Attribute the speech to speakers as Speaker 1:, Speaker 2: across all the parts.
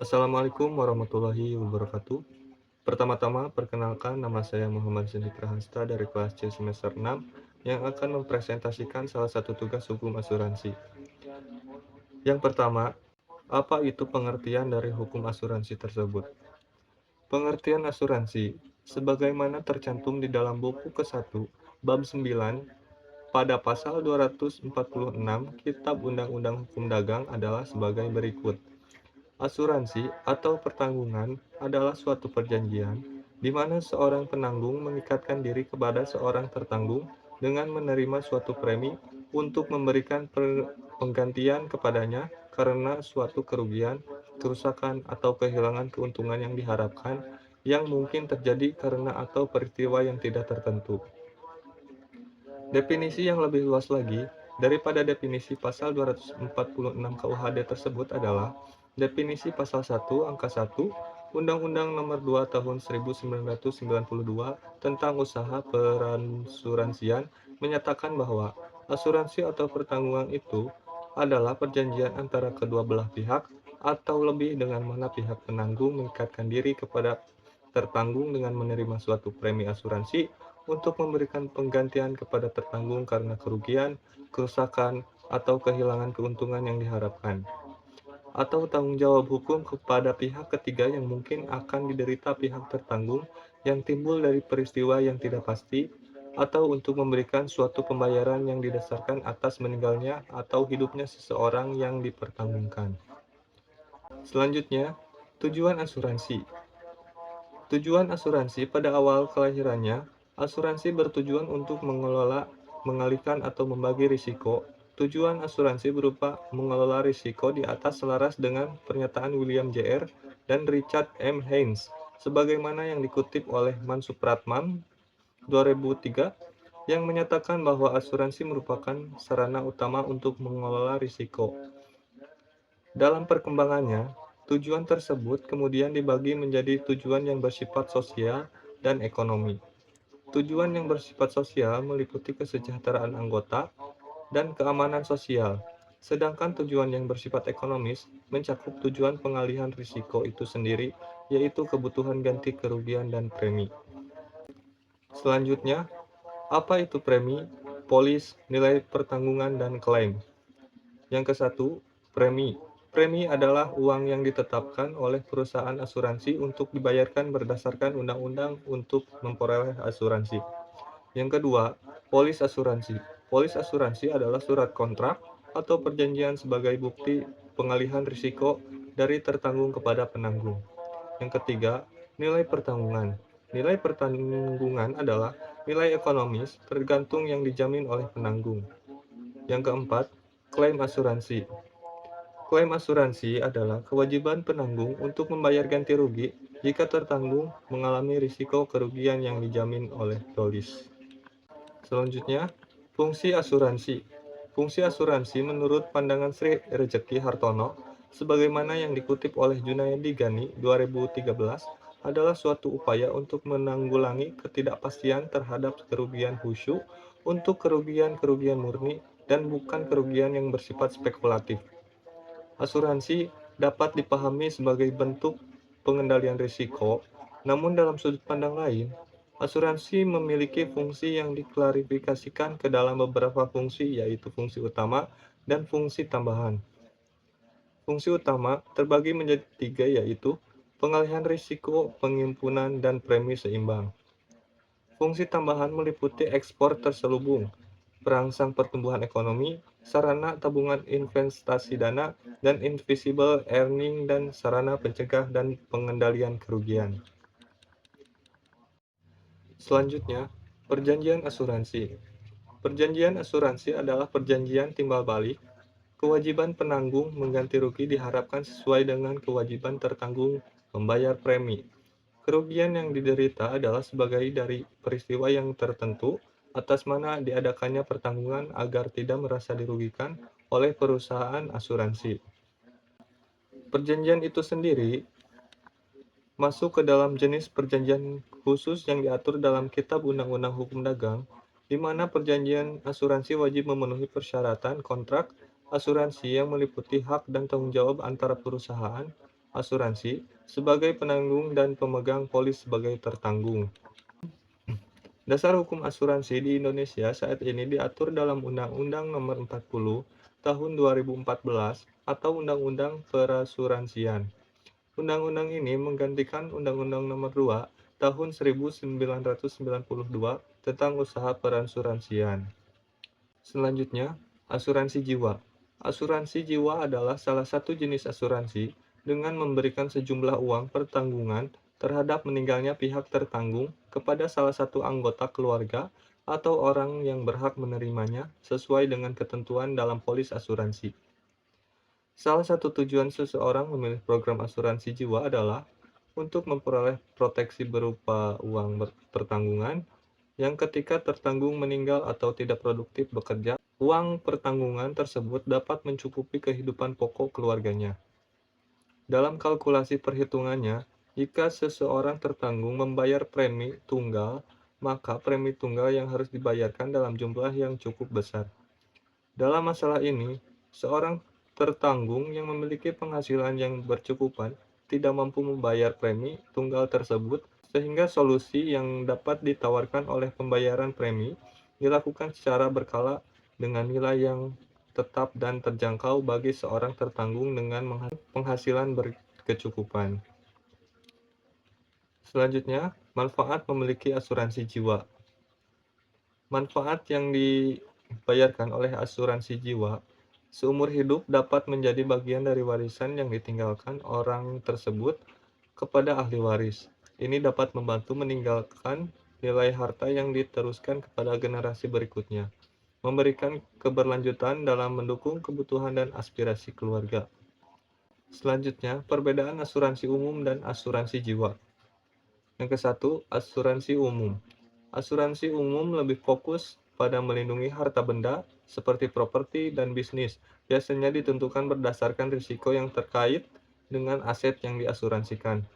Speaker 1: Assalamualaikum warahmatullahi wabarakatuh. Pertama-tama, perkenalkan nama saya Muhammad Zeni Prahasta dari kelas C semester 6 yang akan mempresentasikan salah satu tugas hukum asuransi. Yang pertama, apa itu pengertian dari hukum asuransi tersebut? Pengertian asuransi, sebagaimana tercantum di dalam buku ke-1, bab 9, pada pasal 246 Kitab Undang-Undang Hukum Dagang adalah sebagai berikut. Asuransi atau pertanggungan adalah suatu perjanjian di mana seorang penanggung mengikatkan diri kepada seorang tertanggung dengan menerima suatu premi untuk memberikan penggantian kepadanya karena suatu kerugian, kerusakan, atau kehilangan keuntungan yang diharapkan yang mungkin terjadi karena atau peristiwa yang tidak tertentu. Definisi yang lebih luas lagi daripada definisi pasal 246 KUHD tersebut adalah definisi pasal 1 angka 1 Undang-Undang Nomor 2 Tahun 1992 tentang usaha peransuransian menyatakan bahwa asuransi atau pertanggungan itu adalah perjanjian antara kedua belah pihak atau lebih dengan mana pihak penanggung mengikatkan diri kepada tertanggung dengan menerima suatu premi asuransi untuk memberikan penggantian kepada tertanggung karena kerugian, kerusakan, atau kehilangan keuntungan yang diharapkan, atau tanggung jawab hukum kepada pihak ketiga yang mungkin akan diderita pihak tertanggung yang timbul dari peristiwa yang tidak pasti, atau untuk memberikan suatu pembayaran yang didasarkan atas meninggalnya atau hidupnya seseorang yang dipertanggungkan. Selanjutnya, tujuan asuransi. Tujuan asuransi pada awal kelahirannya, asuransi bertujuan untuk mengelola, mengalihkan atau membagi risiko. Tujuan asuransi berupa mengelola risiko di atas selaras dengan pernyataan William J.R. dan Richard M. Haynes, sebagaimana yang dikutip oleh Mansupratman 2003, yang menyatakan bahwa asuransi merupakan sarana utama untuk mengelola risiko. Dalam perkembangannya, tujuan tersebut kemudian dibagi menjadi tujuan yang bersifat sosial dan ekonomi. Tujuan yang bersifat sosial meliputi kesejahteraan anggota dan keamanan sosial, sedangkan tujuan yang bersifat ekonomis mencakup tujuan pengalihan risiko itu sendiri, yaitu kebutuhan ganti kerugian dan premi. Selanjutnya, apa itu premi, polis, nilai pertanggungan, dan klaim? Yang ke-1, premi. Premi adalah uang yang ditetapkan oleh perusahaan asuransi untuk dibayarkan berdasarkan undang-undang untuk memperoleh asuransi. Yang kedua, polis asuransi. Polis asuransi adalah surat kontrak atau perjanjian sebagai bukti pengalihan risiko dari tertanggung kepada penanggung. Yang ketiga, nilai pertanggungan. Nilai pertanggungan adalah nilai ekonomis tergantung yang dijamin oleh penanggung. Yang keempat, klaim asuransi. Klaim asuransi adalah kewajiban penanggung untuk membayar ganti rugi jika tertanggung mengalami risiko kerugian yang dijamin oleh polis. Selanjutnya, fungsi asuransi. Fungsi asuransi menurut pandangan Sri Rejeki Hartono, sebagaimana yang dikutip oleh Junayadi Gani 2013, adalah suatu upaya untuk menanggulangi ketidakpastian terhadap kerugian khusyuk untuk kerugian-kerugian murni dan bukan kerugian yang bersifat spekulatif. Asuransi dapat dipahami sebagai bentuk pengendalian risiko, namun dalam sudut pandang lain, asuransi memiliki fungsi yang diklarifikasikan ke dalam beberapa fungsi, yaitu fungsi utama dan fungsi tambahan. Fungsi utama terbagi menjadi tiga, yaitu pengalihan risiko, penghimpunan, dan premi seimbang. Fungsi tambahan meliputi ekspor terselubung, perangsang pertumbuhan ekonomi, sarana tabungan investasi dana, dan invisible earning dan sarana pencegah dan pengendalian kerugian. Selanjutnya, perjanjian asuransi. Perjanjian asuransi adalah perjanjian timbal balik. Kewajiban penanggung mengganti rugi diharapkan sesuai dengan kewajiban tertanggung membayar premi. Kerugian yang diderita adalah sebagai dari peristiwa yang tertentu atas mana diadakannya pertanggungan agar tidak merasa dirugikan oleh perusahaan asuransi. Perjanjian itu sendiri masuk ke dalam jenis perjanjian khusus yang diatur dalam Kitab Undang-Undang Hukum Dagang, di mana perjanjian asuransi wajib memenuhi persyaratan kontrak asuransi yang meliputi hak dan tanggung jawab antara perusahaan asuransi sebagai penanggung dan pemegang polis sebagai tertanggung. Dasar hukum asuransi di Indonesia saat ini diatur dalam Undang-Undang Nomor 40 Tahun 2014 atau Undang-Undang Perasuransian. Undang-undang ini menggantikan Undang-Undang Nomor 2 Tahun 1992 tentang usaha perasuransian. Selanjutnya, asuransi jiwa. Asuransi jiwa adalah salah satu jenis asuransi dengan memberikan sejumlah uang pertanggungan terhadap meninggalnya pihak tertanggung kepada salah satu anggota keluarga atau orang yang berhak menerimanya sesuai dengan ketentuan dalam polis asuransi. Salah satu tujuan seseorang memilih program asuransi jiwa adalah untuk memperoleh proteksi berupa uang pertanggungan yang ketika tertanggung meninggal atau tidak produktif bekerja, uang pertanggungan tersebut dapat mencukupi kehidupan pokok keluarganya. Dalam kalkulasi perhitungannya, jika seseorang tertanggung membayar premi tunggal, maka premi tunggal yang harus dibayarkan dalam jumlah yang cukup besar. Dalam masalah ini, seorang tertanggung yang memiliki penghasilan yang bercukupan tidak mampu membayar premi tunggal tersebut, sehingga solusi yang dapat ditawarkan oleh pembayaran premi dilakukan secara berkala dengan nilai yang tetap dan terjangkau bagi seorang tertanggung dengan penghasilan berkecukupan. Selanjutnya, manfaat memiliki asuransi jiwa. Manfaat yang dibayarkan oleh asuransi jiwa seumur hidup dapat menjadi bagian dari warisan yang ditinggalkan orang tersebut kepada ahli waris. Ini dapat membantu meninggalkan nilai harta yang diteruskan kepada generasi berikutnya, memberikan keberlanjutan dalam mendukung kebutuhan dan aspirasi keluarga. Selanjutnya, perbedaan asuransi umum dan asuransi jiwa. Yang ke-1, asuransi umum. Asuransi umum lebih fokus pada melindungi harta benda seperti properti dan bisnis. Biasanya ditentukan berdasarkan risiko yang terkait dengan aset yang diasuransikan.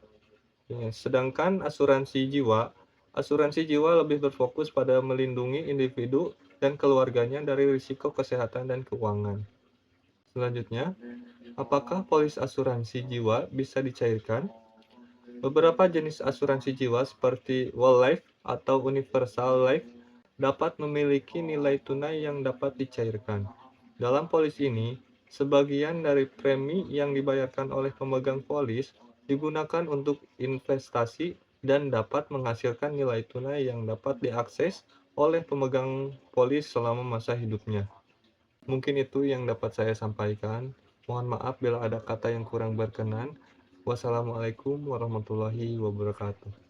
Speaker 1: Ya, sedangkan asuransi jiwa lebih berfokus pada melindungi individu dan keluarganya dari risiko kesehatan dan keuangan. Selanjutnya, apakah polis asuransi jiwa bisa dicairkan? Beberapa jenis asuransi jiwa seperti whole life atau universal life dapat memiliki nilai tunai yang dapat dicairkan. Dalam polis ini, sebagian dari premi yang dibayarkan oleh pemegang polis digunakan untuk investasi dan dapat menghasilkan nilai tunai yang dapat diakses oleh pemegang polis selama masa hidupnya. Mungkin itu yang dapat saya sampaikan. Mohon maaf bila ada kata yang kurang berkenan. Wassalamualaikum warahmatullahi wabarakatuh.